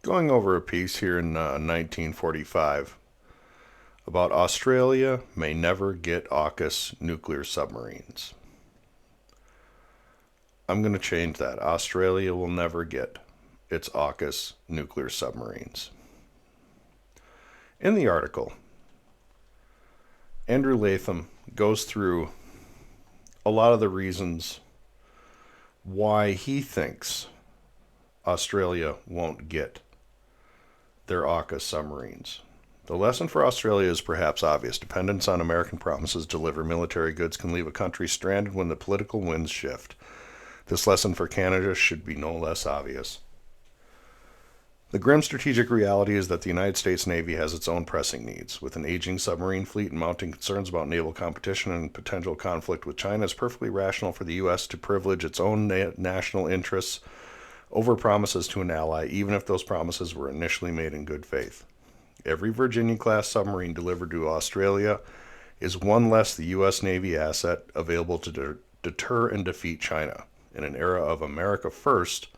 Going over a piece here in 1945 about Australia may never get AUKUS nuclear submarines. I'm going to change that. Australia will never get its AUKUS nuclear submarines. In the article, Andrew Latham goes through a lot of the reasons why he thinks Australia won't get their AUKUS submarines. The lesson for Australia is perhaps obvious. Dependence on American promises to deliver military goods can leave a country stranded when the political winds shift. This lesson for Canada should be no less obvious. The grim strategic reality is that the United States Navy has its own pressing needs. With an aging submarine fleet and mounting concerns about naval competition and potential conflict with China, it's perfectly rational for the U.S. to privilege its own national interests over promises to an ally, even if those promises were initially made in good faith. Every Virginia-class submarine delivered to Australia is one less the U.S. Navy asset available to deter and defeat China. In an era of America First,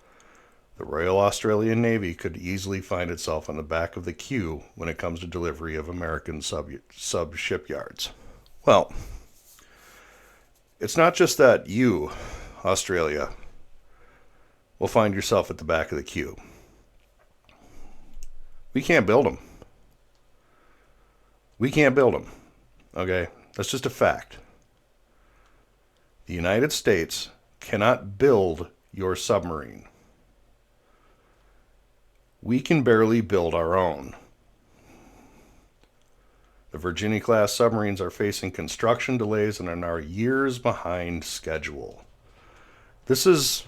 the Royal Australian Navy could easily find itself on the back of the queue when it comes to delivery of American sub shipyards. Well, it's not just that you, Australia, will find yourself at the back of the queue. We can't build them. We can't build them. Okay? That's just a fact. The United States cannot build your submarine. We can barely build our own. The Virginia-class submarines are facing construction delays and are now years behind schedule. This is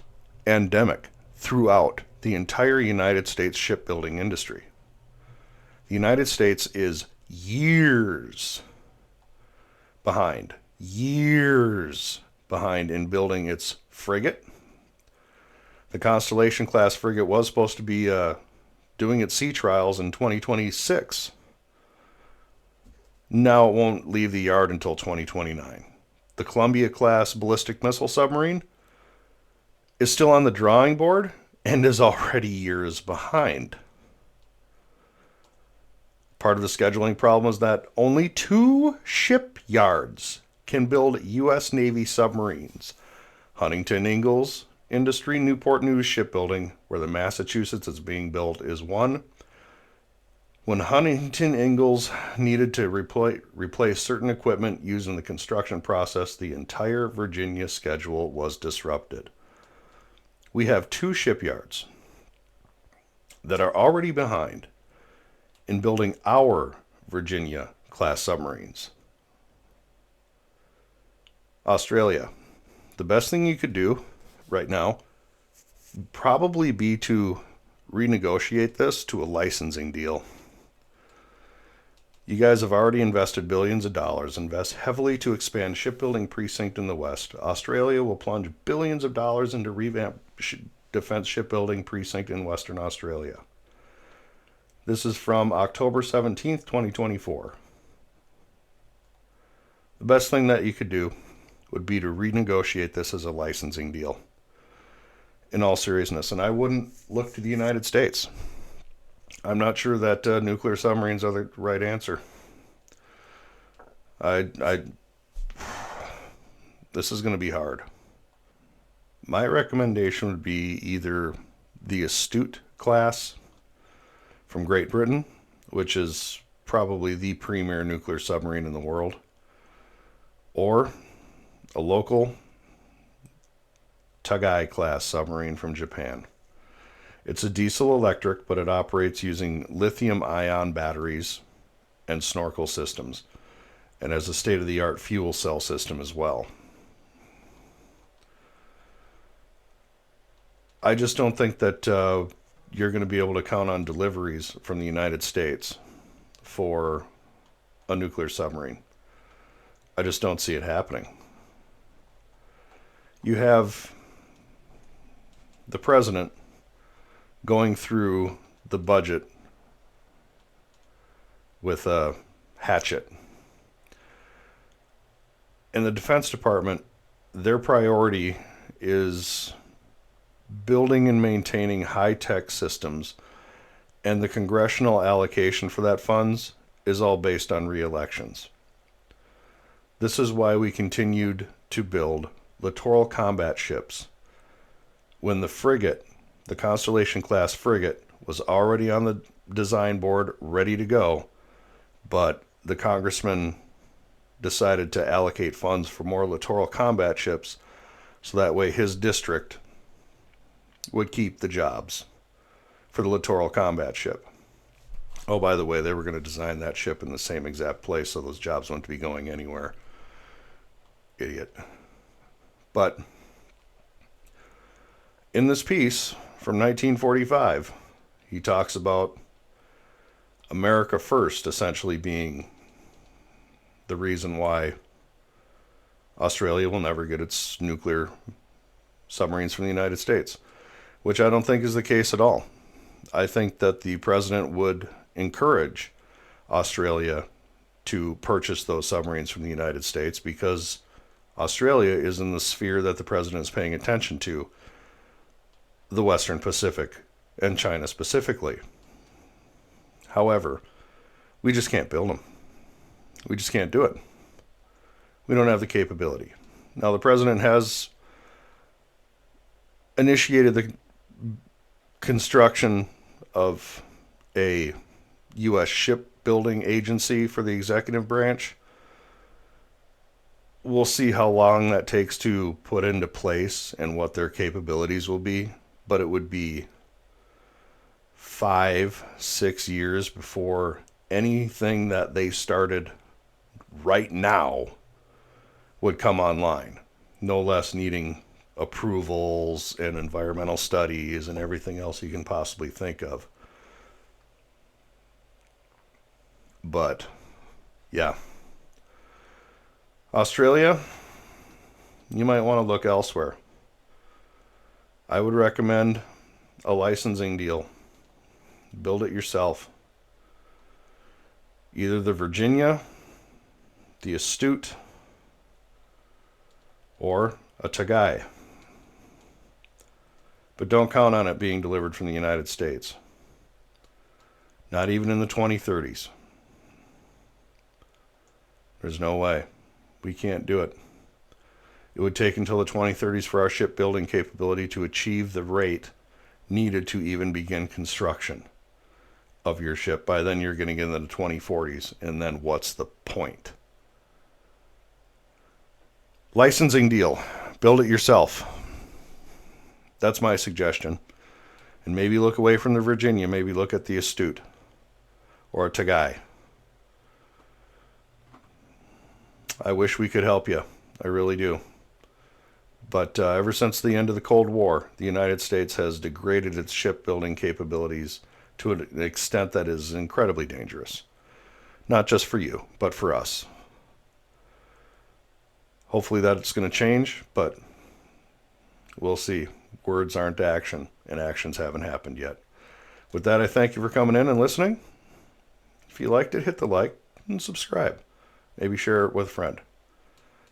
endemic throughout the entire United States shipbuilding industry. The United States is years behind in building its frigate. The Constellation-class frigate was supposed to be doing its sea trials in 2026. Now it won't leave the yard until 2029. The Columbia-class ballistic missile submarine is still on the drawing board and is already years behind. Part of the scheduling problem is that only 2 shipyards can build U.S. Navy submarines. Huntington Ingalls Industry Newport News Shipbuilding, where the Massachusetts is being built, is one. When Huntington Ingalls needed to replace certain equipment used in the construction process, the entire Virginia schedule was disrupted. We have 2 shipyards that are already behind in building our Virginia-class submarines. Australia, the best thing you could do right now would probably be to renegotiate this to a licensing deal. You guys have already invested billions of dollars, invest heavily to expand shipbuilding precinct in the West. Australia will plunge billions of dollars into revamp defense shipbuilding precinct in Western Australia. This is from October 17th, 2024. The best thing that you could do would be to renegotiate this as a licensing deal. In all seriousness, and I wouldn't look to the United States. I'm not sure that nuclear submarines are the right answer. This is going to be hard. My recommendation would be either the Astute class from Great Britain, which is probably the premier nuclear submarine in the world, or a local Taigei-class submarine from Japan. It's a diesel electric, but it operates using lithium-ion batteries and snorkel systems, and has a state-of-the-art fuel cell system as well. I just don't think that you're going to be able to count on deliveries from the United States for a nuclear submarine. I just don't see it happening. You have the president going through the budget with a hatchet. In the Defense Department, their priority is building and maintaining high-tech systems And the congressional allocation for that funds is all based on re-elections. This is why we continued to build littoral combat ships when the frigate, the Constellation-class frigate, was already on the design board, ready to go, but the congressman decided to allocate funds for more littoral combat ships so that way his district would keep the jobs for the littoral combat ship. Oh, by the way, they were going to design that ship in the same exact place, so those jobs wouldn't be going anywhere. Idiot. But in this piece from 1945, he talks about America First essentially being the reason why Australia will never get its nuclear submarines from the United States, which I don't think is the case at all. I think that the president would encourage Australia to purchase those submarines from the United States because Australia is in the sphere that the president is paying attention to, the Western Pacific and China specifically. However, we just can't build them. We just can't do it. We don't have the capability. Now, the president has initiated the construction of a U.S. shipbuilding agency for the executive branch. We'll see how long that takes to put into place and what their capabilities will be, but it would be 5-6 years before anything that they started right now would come online, no less needing approvals and environmental studies and everything else you can possibly think of. But yeah, Australia, you might want to look elsewhere. I would recommend a licensing deal. Build it yourself. Either the Virginia, the Astute, or a Taigei. But don't count on it being delivered from the United States. Not even in the 2030s. There's no way. We can't do it. It would take until the 2030s for our shipbuilding capability to achieve the rate needed to even begin construction of your ship. By then you're getting into the 2040s, and then what's the point? Licensing deal. Build it yourself. That's my suggestion. And maybe look away from the Virginia. Maybe look at the Astute or a Taigei. I wish we could help you. I really do. But ever since the end of the Cold War, the United States has degraded its shipbuilding capabilities to an extent that is incredibly dangerous. Not just for you, but for us. Hopefully that's going to change, but we'll see. Words aren't action, and actions haven't happened yet. With that, I thank you for coming in and listening. If you liked it, hit the like and subscribe. Maybe share it with a friend.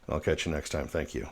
I'll catch you next time. Thank you.